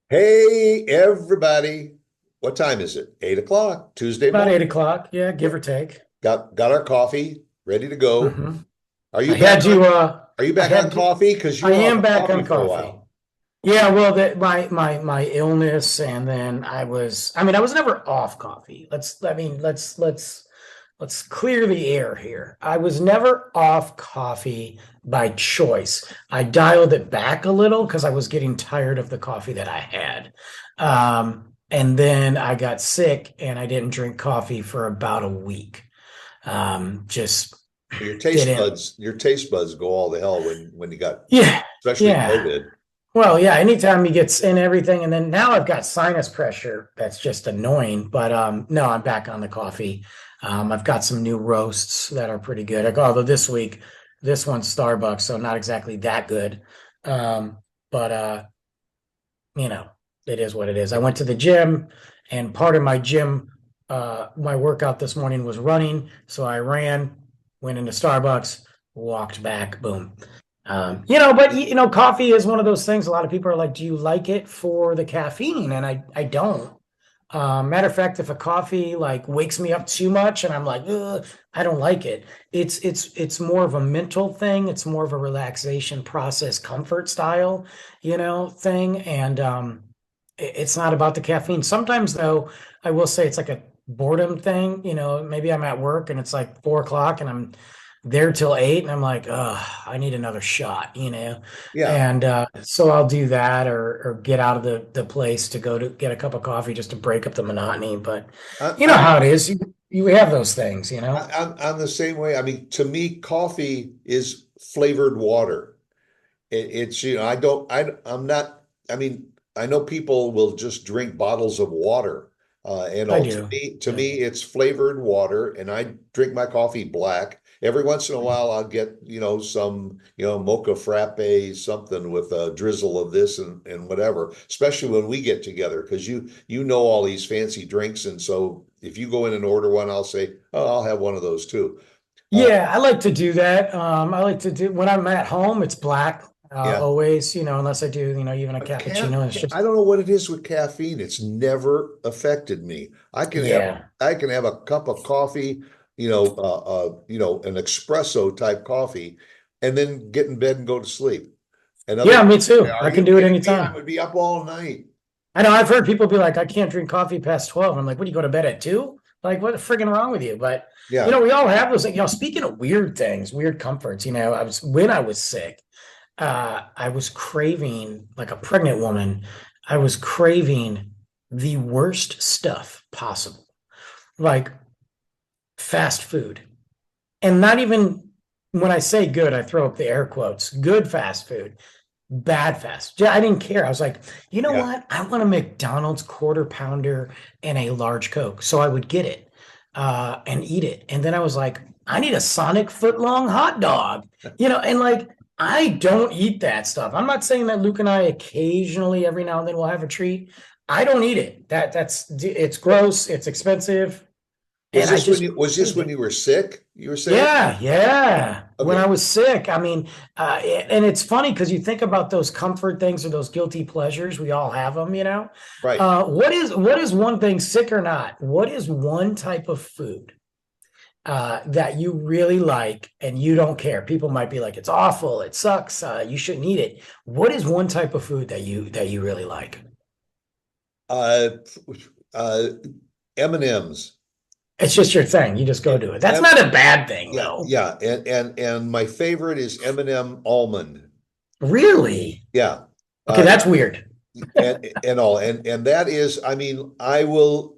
Hey, everybody. What time is it? 8 o'clock, Tuesday About morning. 8 o'clock. Yeah, give or Yep. take. Got our coffee ready to go. hmm Are I you back had on? you. Are you I back on had. coffee? Because you I were off am of back coffee on for a coffee. while. Yeah, well, my illness, and then I was. I mean, I was never off coffee. Let's clear the air here. I was never off coffee by choice. I dialed it back a little because I was getting tired of the coffee that I had. And then I got sick, and I didn't drink coffee for about a week. Just Your didn't. taste buds go all the hell when you got, Yeah, especially yeah. COVID. Well, yeah, anytime he gets in everything, and then now I've got sinus pressure that's just annoying. But no, I'm back on the coffee. I've got some new roasts that are pretty good. Although this week, this one's Starbucks, so not exactly that good. Um, but you know, it is what it is. I went to the gym, and part of my gym, my workout this morning was running. So I ran, went into Starbucks, walked back, boom. But coffee is one of those things. A lot of people are like, "Do you like it for the caffeine?" And I don't. Matter of fact, if a coffee like wakes me up too much and I'm like, "Ugh," I don't like it. It's more of a mental thing. It's more of a relaxation process, comfort style, thing. And it's not about the caffeine. Sometimes though, I will say it's like a boredom thing. Maybe I'm at work and it's like 4 o'clock and I'm there till 8 and I'm like, I need another shot. Yeah. And so I'll do that or get out of the place to go to get a cup of coffee just to break up the monotony. But I, you know I'm how it is. You have those things. I'm the same way. I mean, to me, coffee is flavored water. It's, I don't, I'm not, I mean, I know people will just drink bottles of water. And I all to do. me, to Yeah. me, it's flavored water, and I drink my coffee black. Every once in a while, I'll get, some, mocha frappe, something with a drizzle of this and whatever, especially when we get together, because you know all these fancy drinks. And so if you go in and order one, I'll say, oh, I'll have one of those too. Uh, Yeah, I like to do that. I like to do when I'm at home, it's black, yeah. always, unless I do, even a But ca cappuccino. It's I just, don't know what it is with caffeine. It's never affected me. yeah. I can have a cup of coffee, an espresso type coffee, and then get in bed and go to sleep. And other Yeah, me people say, too. "Are I you can do it kidding me? I anytime. would be up all night." I know I've heard people be like, I can't drink coffee past 12. I'm like, what do you go to bed at 2? Like, what the friggin' wrong with you? But Yeah. we all have those, speaking of weird things, weird comforts, when I was sick, I was craving like a pregnant woman, I was craving the worst stuff possible, like fast food. And not even when I say good, I throw up the air quotes, good fast food, bad fast. Yeah, I didn't care. I was like, you know Yeah. what? I want a McDonald's quarter pounder and a large Coke. So I would get it and eat it. And then I was like, I need a Sonic foot long hot dog, and like, I don't eat that stuff. I'm not saying that Luke and I occasionally, every now and then, will have a treat. I don't eat it. It's gross. It's expensive. And I just Was this crave when it. you were sick? You were saying? Yeah, yeah. When I Okay. was sick, I mean, and it's funny because you think about those comfort things or those guilty pleasures. We all have them. Right. What is one thing, sick or not? What is one type of food that you really like and you don't care? People might be like, it's awful, it sucks, you shouldn't eat it. What is one type of food that you really like? Uh, uh, M&Ms. It's just your thing. You just go M, do it. That's M, not a bad thing, yeah, though. yeah, and my favorite is M&M almond. Really? Yeah. Okay, Uh, that's weird. and all and that is, I mean, I will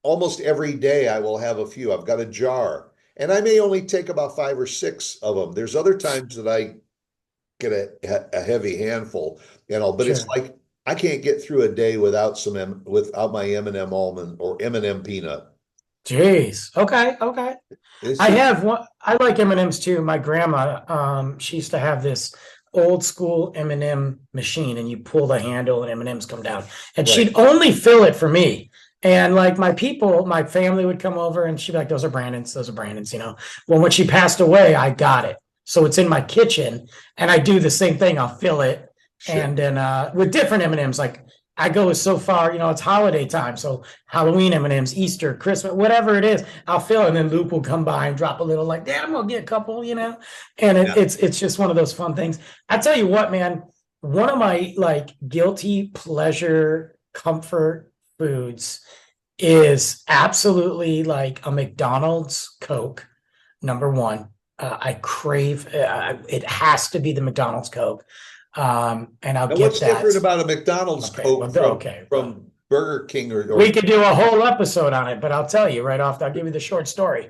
almost every day I will have a few. I've got a jar, and I may only take about 5 or 6 of them. There's other times that I get a heavy handful and all, but it's Sure. like I can't get through a day without without my M&M almond or M&M peanut. Jeez. Okay. Okay. It's I just have one. I like M&Ms too. My grandma, she used to have this old school M&M machine, and you pull the handle, and M&Ms come down. And right. she'd only fill it for me. And like my people, my family would come over, and she'd be like, "Those are Brandon's. Those are Brandon's." Well, when she passed away, I got it, so it's in my kitchen, and I do the same thing. I'll fill it, Sure. And then with different M&Ms, like I go so far, it's holiday time. So Halloween M&Ms, Easter, Christmas, whatever it is, I'll fill. And then Luke will come by and drop a little like, Dad, I'm going to get a couple, and Yeah. it's just one of those fun things. I tell you what, man, one of my like guilty pleasure comfort foods is absolutely like a McDonald's Coke, number one. I crave, it has to be the McDonald's Coke. And I'll Now, get what's that. different about a McDonald's Okay, Coke well, from Burger King or we could do a whole episode on it, but I'll tell you right off, I'll give you the short story.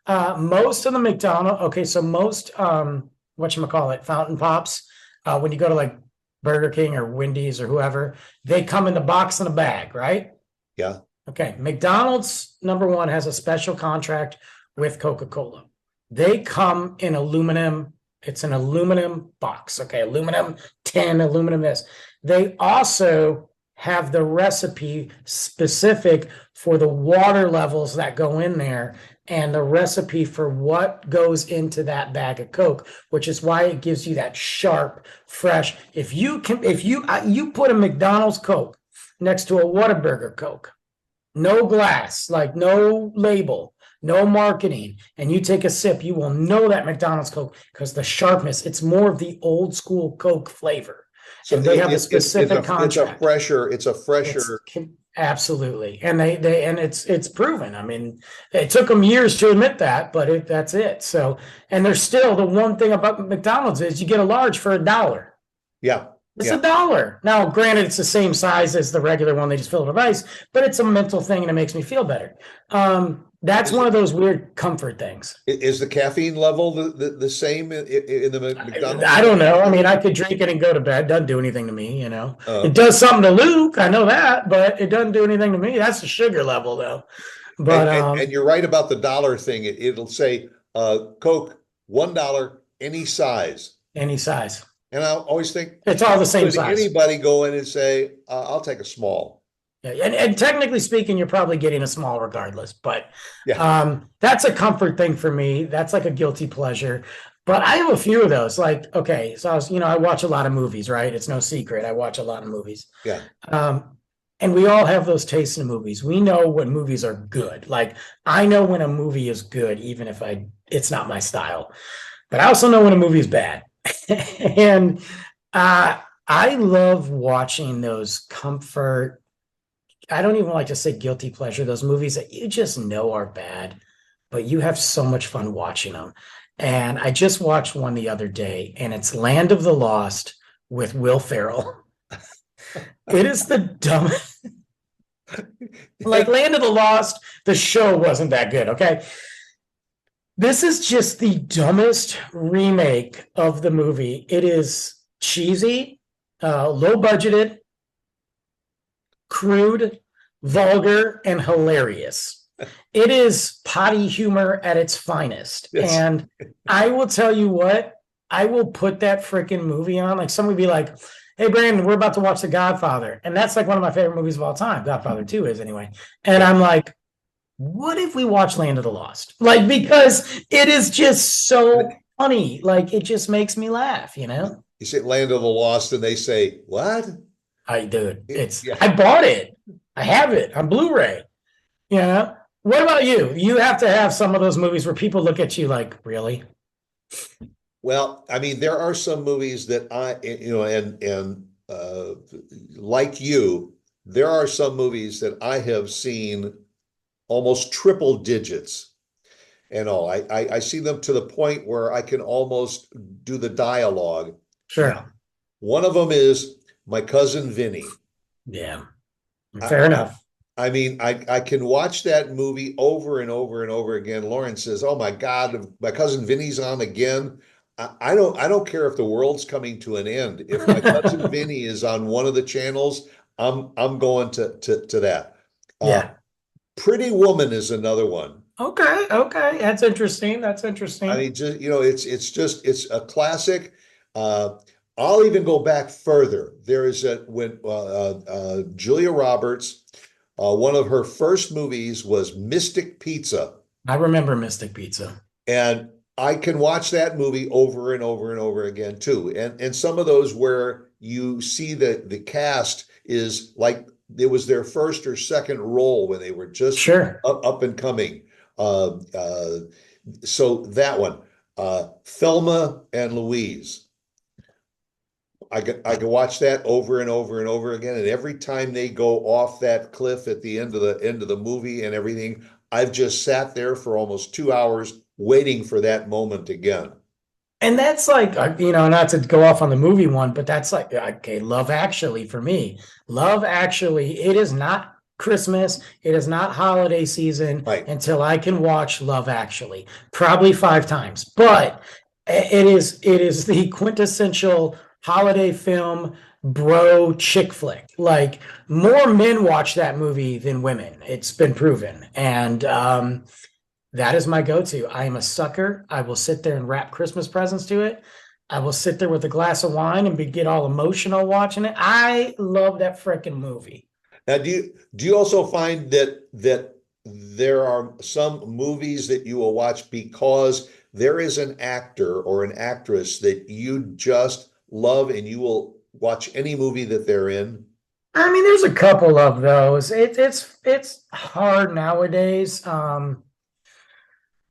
Most of the McDonald's, okay, so most whatchamacallit, fountain pops, when you go to like Burger King or Wendy's or whoever, they come in the box and a bag, right? Yeah. Okay. McDonald's, number one, has a special contract with Coca-Cola. They come in aluminum. It's an aluminum box. Okay. Aluminum tin, aluminum this. They also have the recipe specific for the water levels that go in there and the recipe for what goes into that bag of Coke, which is why it gives you that sharp, fresh. If you put a McDonald's Coke next to a Whataburger Coke, no glass, like no label, no marketing, and you take a sip, you will know that McDonald's Coke because the sharpness, it's more of the old school Coke flavor. So and they have a specific contract. It's a fresher. Absolutely. And it's proven. I mean, it took them years to admit that, but that's it. So, and there's still the one thing about McDonald's is you get a large for $1. Yeah. It's $1. Now, granted, it's the same size as the regular one. They just fill it with ice, but it's a mental thing and it makes me feel better. That's one of those weird comfort things. Is the caffeine level the same in the McDonald's? I don't know. I mean, I could drink it and go to bed. It doesn't do anything to me, It does something to Luke. I know that, but it doesn't do anything to me. That's the sugar level, though. But and you're right about the dollar thing. It'll say Coke $1, any size. Any size. And I always think it's all the same size. Anybody go in and say, "I'll take a small." Yeah, and technically speaking, you're probably getting a small regardless. But that's a comfort thing for me. That's like a guilty pleasure. But I have a few of those. Like, okay, so I watch a lot of movies, right? It's no secret. I watch a lot of movies. Yeah. And we all have those tastes in movies. We know when movies are good. Like, I know when a movie is good, even if it's not my style. But I also know when a movie is bad. And I love watching those comfort. I don't even like to say guilty pleasure, those movies that you just know are bad, but you have so much fun watching them. And I just watched one the other day, and it's Land of the Lost with Will Ferrell. It is the dumbest. Like Land of the Lost, the show wasn't that good, okay? This is just the dumbest remake of the movie. It is cheesy, low budgeted, crude, vulgar, and hilarious. It is potty humor at its finest. Yes. And I will tell you what, I will put that freaking movie on. Like someone would be like, "Hey, Brandon, we're about to watch The Godfather." And that's like one of my favorite movies of all time. Godfather 2 is anyway. And I'm like, what if we watch Land of the Lost? Like, because it is just so funny. Like, it just makes me laugh, You say Land of the Lost and they say, what? I bought it. I have it on Blu-ray. What about you? You have to have some of those movies where people look at you like, really? Well, I mean, there are some movies that like you, there are some movies that I have seen almost triple digits and all. I see them to the point where I can almost do the dialogue. Sure. One of them is My Cousin Vinny. Yeah. Fair enough. I mean, I can watch that movie over and over and over again. Lauren says, "Oh my God, My Cousin Vinny's on again." I don't care if the world's coming to an end. If My Cousin Vinny is on one of the channels, I'm going to that. Yeah. Pretty Woman is another one. Okay. That's interesting. I mean, just it's a classic. I'll even go back further. There is when Julia Roberts, one of her first movies was Mystic Pizza. I remember Mystic Pizza. And I can watch that movie over and over and over again too. And some of those where you see that the cast is like it was their first or second role when they were just Sure. up and coming. Uh, uh, so that one, Thelma and Louise. I can watch that over and over and over again, and every time they go off that cliff at the end of the movie and everything, I've just sat there for almost 2 hours waiting for that moment again. And that's like, not to go off on the movie one, but that's like, okay, Love Actually for me. Love Actually, it is not Christmas, it is not holiday season Right. until I can watch Love Actually, probably 5 times. But it is the quintessential holiday film bro chick flick. Like more men watch that movie than women. It's been proven. And that is my go-to. I am a sucker. I will sit there and wrap Christmas presents to it. I will sit there with a glass of wine and get all emotional watching it. I love that freaking movie. Now, do you also find that there are some movies that you will watch because there is an actor or an actress that you just love and you will watch any movie that they're in? I mean, there's a couple of those. It's hard nowadays.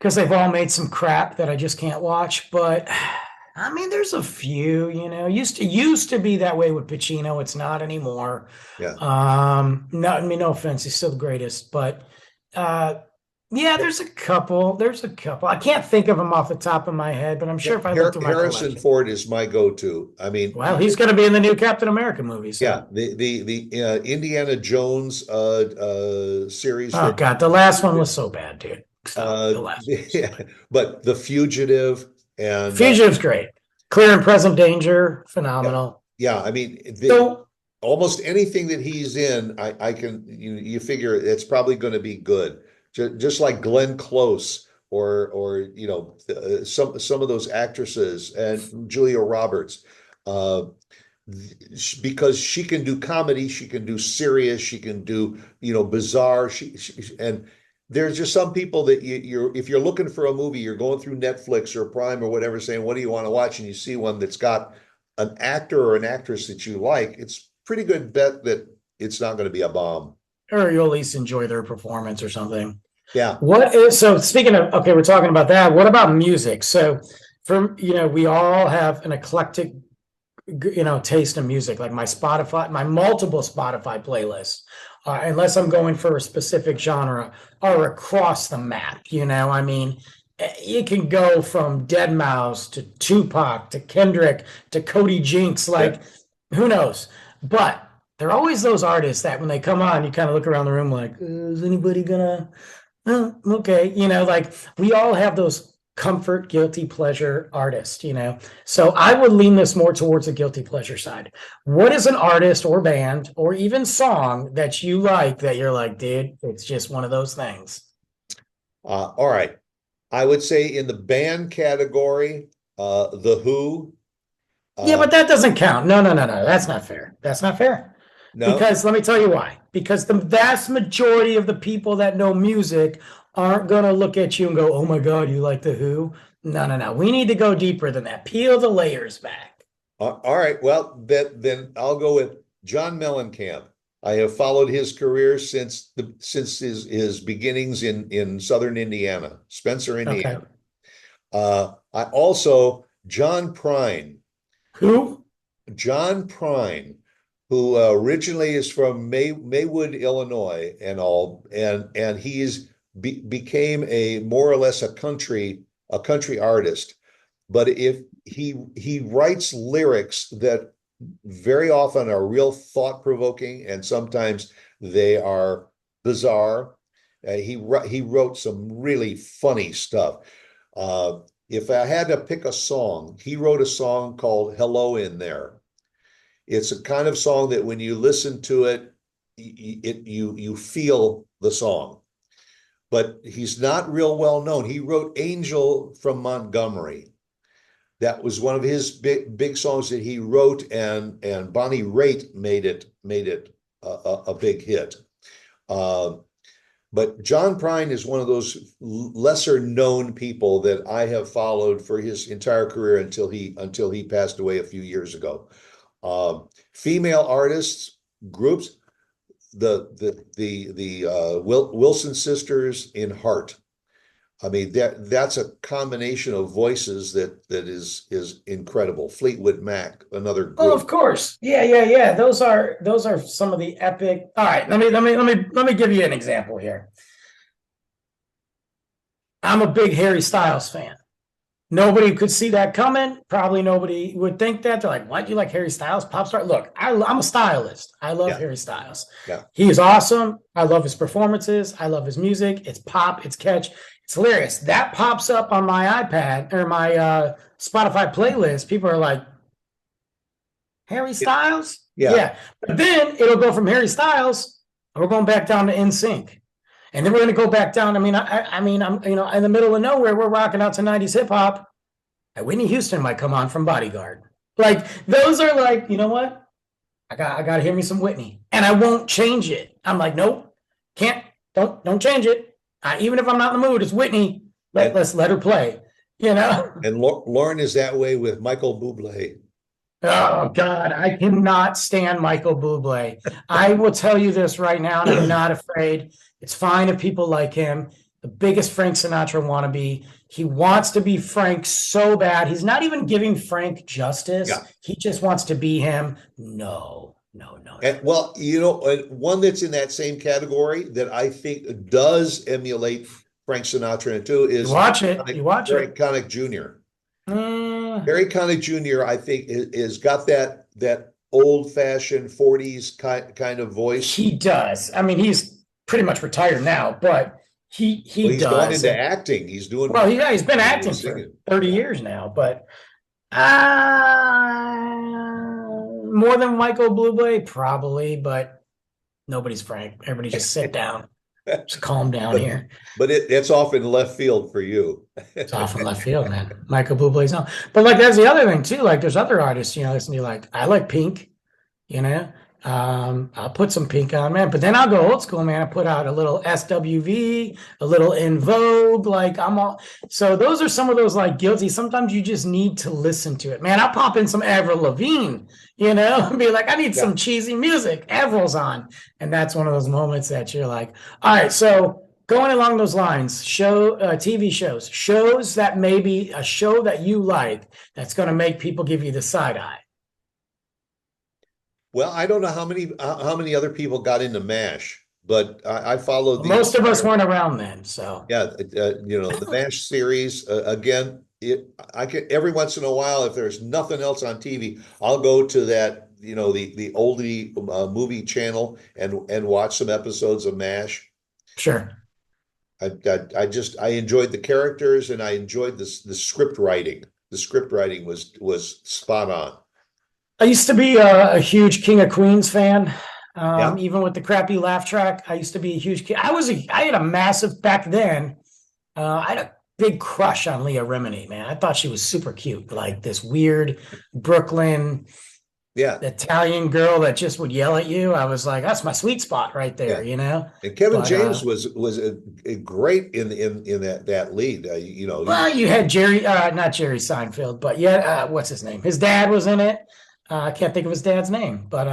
Because they've all made some crap that I just can't watch. But I mean, there's a few, used to be that way with Pacino. It's not anymore. Yeah. No, I mean, no offense, he's still the greatest, but yeah, there's a couple. There's a couple. I can't think of them off the top of my head, but I'm sure if I look through my Harrison collection. Ford is my go-to. I mean, Well, he's going to be in the new Captain America movie. So. yeah, the Indiana Jones series. Oh God, the last one was so bad, dude. Stop. The last yeah, but The Fugitive and Fugitive's great. Clear and Present Danger, phenomenal. yeah, I mean, So almost anything that he's in, I can you figure it's probably going to be good. Just like Glenn Close or some of those actresses and Julia Roberts, because she can do comedy, she can do serious, she can do bizarre. And there's just some people that you're if you're looking for a movie, you're going through Netflix or Prime or whatever, saying what do you want to watch, and you see one that's got an actor or an actress that you like, it's pretty good bet that it's not going to be a bomb. or you'll at least enjoy their performance or something. Yeah. So speaking of, okay, we're talking about that. What about music? So we all have an eclectic, taste in music, like my multiple Spotify playlists, unless I'm going for a specific genre, are across the map. I mean, you can go from Deadmau5 to Tupac to Kendrick to Cody Jinks, like who knows? But there are always those artists that when they come on, you kind of look around the room like, is anybody gonna? Oh, okay, like we all have those comfort, guilty pleasure artists, So I would lean this more towards the guilty pleasure side. What is an artist or band or even song that you like that you're like, dude, it's just one of those things? All right. I would say in the band category, The Who. Yeah, but that doesn't count. No. That's not fair. That's not fair. No. Because let me tell you why. Because the vast majority of the people that know music aren't going to look at you and go, oh my God, you like The Who? No. We need to go deeper than that. Peel the layers back. All right. Well, then I'll go with John Mellencamp. I have followed his career since his beginnings in Southern Indiana, Spencer, Indiana. Okay. I also John Prine. Who? John Prine, who originally is from Maywood, Illinois, and became a more or less a country artist. But if he writes lyrics that very often are real thought-provoking, and sometimes they are bizarre. He wrote some really funny stuff. If I had to pick a song, he wrote a song called "Hello in There." It's a kind of song that when you listen to it, you feel the song. But he's not real well known. He wrote "Angel from Montgomery." That was one of his big songs that he wrote, and Bonnie Raitt made it a big hit. But John Prine is one of those lesser known people that I have followed for his entire career until he passed away a few years ago. Female artists, groups, the Wilson sisters in Heart. I mean, that's a combination of voices that is incredible. Fleetwood Mac, another Oh, group. of course. Yeah. Those are some of the epic. All right, let me give you an example here. I'm a big Harry Styles fan. Nobody could see that coming. Probably nobody would think that. They're like, "What? You like Harry Styles, pop star?" Look, I'm a stylist. I love Yeah, Harry Styles. yeah. He is awesome. I love his performances. I love his music. It's pop. It's catch. It's hilarious. That pops up on my iPad or my Spotify playlist. People are like, Harry Styles? Yeah. Yeah. But then it'll go from Harry Styles, and we're going back down to NSYNC. And then we're going to go back down. I mean, I'm in the middle of nowhere. We're rocking out to 90s hip hop. And Whitney Houston might come on from Bodyguard. Like those are like, you know what? I got to hear me some Whitney, and I won't change it. I'm like, nope, can't, don't change it. Even if I'm not in the mood, it's Whitney. Let's let her play. And Lauren is that way with Michael Bublé. Oh God, I cannot stand Michael Bublé. I will tell you this right now, and I'm not afraid. It's fine if people like him. The biggest Frank Sinatra wannabe. He wants to be Frank so bad. He's not even giving Frank justice. Yeah. He just wants to be him. No. And well, one that's in that same category that I think does emulate Frank Sinatra too is You watch it. Harry Connick Jr. Mm. Harry Connick Jr. I think is got that old-fashioned 40s kind of voice. He does. I mean, he's pretty much retired now, but he's he's does. gone into acting. He's doing well. He's been acting for 30 years now, but more than Michael Bublé, probably. But nobody's Frank. Everybody just sit down, just calm down here. But it's off in left field for you. It's off in left field, man. Michael Bublé's on, but like that's the other thing too. Like there's other artists, listen to like I like Pink, I'll put some Pink on, man. But then I'll go old school, man. I put out a little SWV, a little In Vogue. Like so those are some of those like guilty. Sometimes you just need to listen to it, man. I'll pop in some Avril Lavigne, and be like, I need some cheesy music. Avril's on. And that's one of those moments that you're like, all right, so going along those lines, TV shows that maybe a show that you like that's going to make people give you the side eye. Well, I don't know how many other people got into MASH, but I followed most of us weren't around then, so yeah, the MASH series again. I can every once in a while, if there's nothing else on TV, I'll go to that the oldie movie channel and watch some episodes of MASH. Sure. I enjoyed the characters and I enjoyed the script writing. The script writing was spot on. I used to be a huge King of Queens fan. Even with the crappy laugh track, I used to be a huge. I had a massive back then. I had a big crush on Leah Remini, man. I thought she was super cute, like this weird Brooklyn, Italian girl that just would yell at you. I was like, that's my sweet spot right there, And Kevin James was a great in that lead. Well, you had Jerry, not Jerry Seinfeld, but what's his name? His dad was in it. I can't think of his dad's name, but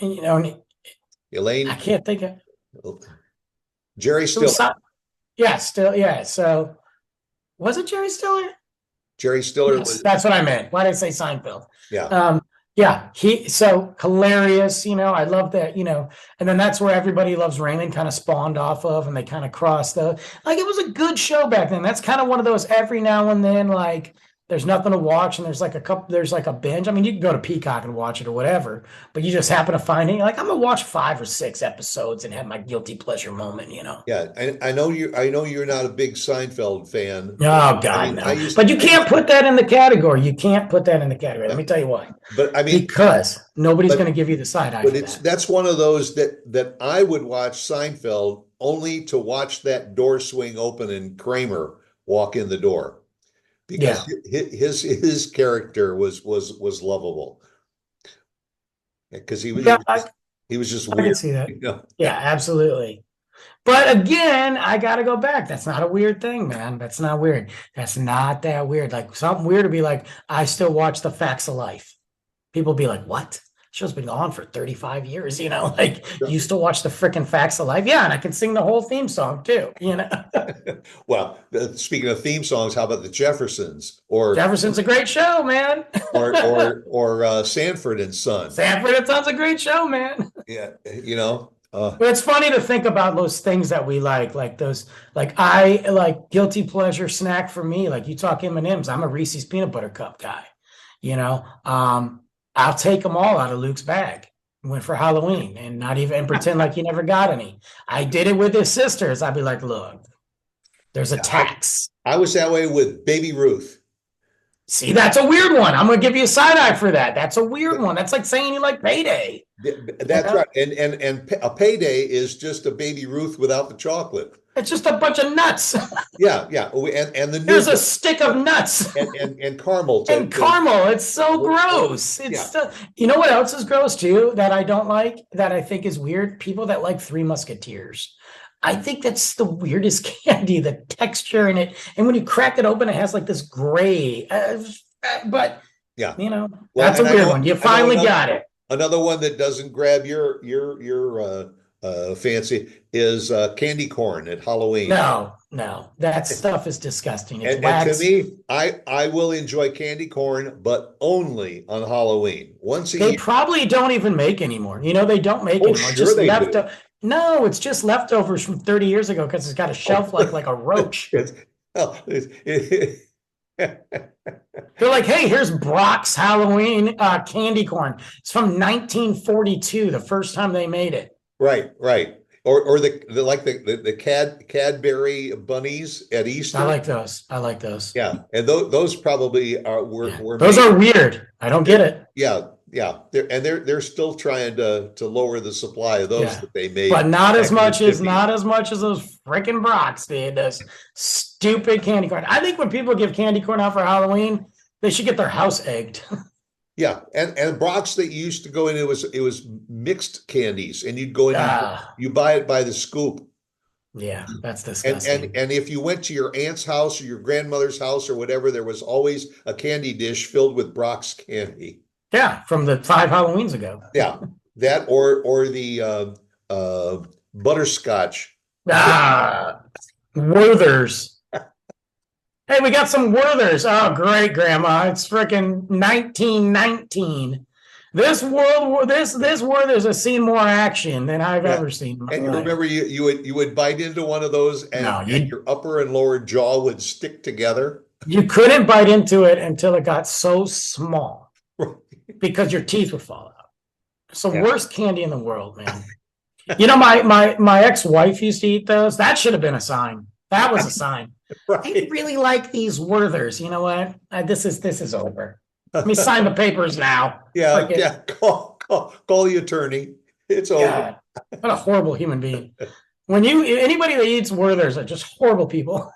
Elaine. I can't think of Jerry Stiller. So was it Jerry Stiller? Jerry Stiller that's what I meant. Why did I say Seinfeld? Yeah. So hilarious, I love that, and then that's where Everybody Loves Raymond kind of spawned off of, and they kind of crossed it was a good show back then. That's kind of one of those every now and then, like there's nothing to watch and there's like a binge. I mean, you can go to Peacock and watch it or whatever, but you just happen to find it. You're like, I'm gonna watch 5 or 6 episodes and have my guilty pleasure moment, Yeah, I know you're not a big Seinfeld fan. Oh God, no. But you can't put that in the category. Let me tell you why. But I mean, because nobody's going to give you the side eye. But that's one of those that I would watch Seinfeld only to watch that door swing open and Kramer walk in the door. Because his character was lovable, because he was just weird. I can see that. Yeah, absolutely. But again, I gotta go back. That's not a weird thing, man. That's not weird. That's not that weird. Like something weird to be like, I still watch The Facts of Life. People be like, what? Show's been on for 35 years, like you still watch the freaking Facts of Life? Yeah, and I can sing the whole theme song too. Well, speaking of theme songs, how about the Jeffersons or Jefferson's a great show, man. Sanford and Son? Sanford and Son's a great show, man. Yeah, But it's funny to think about those things that we like those, like I like guilty pleasure snack for me. Like you talk M&Ms, I'm a Reese's peanut butter cup guy. I'll take them all out of Luke's bag. Went for Halloween and not even pretend like he never got any. I did it with his sisters. I'd be like, look, there's a tax. I was that way with Baby Ruth. See, that's a weird one. I'm gonna give you a side eye for that. That's a weird one. That's like saying you like Payday. That's right. And a Payday is just a Baby Ruth without the chocolate. It's just a bunch of nuts. Yeah. And there's a stick of nuts and caramel. And caramel. It's so gross. It's you know what else is gross too that I don't like, that I think is weird? People that like Three Musketeers. I think that's the weirdest candy, the texture in it. And when you crack it open, it has like this gray, but yeah, that's a weird one. You finally got it. Another one that doesn't grab your fancy is candy corn at Halloween. No, that stuff is disgusting. It's and to me, I will enjoy candy corn, but only on Halloween. Once a year. They probably don't even make anymore. They don't make anymore. Sure just they left. do. No, it's just leftovers from 30 years ago because it's got a shelf life like a roach. They're like, hey, here's Brock's Halloween candy corn. It's from 1942, the first time they made it. Right. Or the Cadbury bunnies at Easter. I like those. Yeah, and those probably were those are weird. I don't get it. Yeah. They're still trying to lower the supply of those that they made, but not as much as those freaking Brocks, dude. Those stupid candy corn. I think when people give candy corn out for Halloween, they should get their house egged. Yeah, and Brock's that you used to go in, it was mixed candies, and you'd go in, you buy it by the scoop. Yeah, that's disgusting. And if you went to your aunt's house or your grandmother's house or whatever, there was always a candy dish filled with Brock's candy. Yeah, from the 5 Halloweens ago. Yeah, that or the butterscotch. Werther's. Hey, we got some Werther's. Oh, great, Grandma! It's freaking 1919. This Werther's has seen more action than I've ever seen. And remember, you would bite into one of those, and your upper and lower jaw would stick together. You couldn't bite into it until it got so small. Because your teeth would fall out. It's the worst candy in the world, man. My ex-wife used to eat those. That should have been a sign. That was a sign. Right. I really like these Werthers. You know what? This is over. Let me sign the papers now. Yeah. Call the attorney. It's over. What a horrible human being. Anybody that eats Werthers are just horrible people.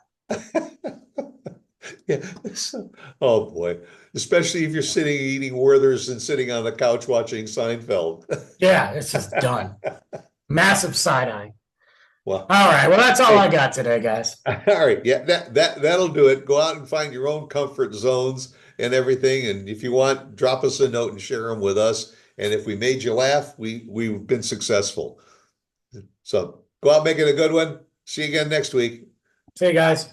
Yeah. Oh boy. Especially if you're eating Werther's and sitting on the couch watching Seinfeld. Yeah, it's just done. Massive side eye. Well, all right. Well, that's all I got today, guys. All right. Yeah, that'll do it. Go out and find your own comfort zones and everything. And if you want, drop us a note and share them with us. And if we made you laugh, we've been successful. So go out, make it a good one. See you again next week. See you guys.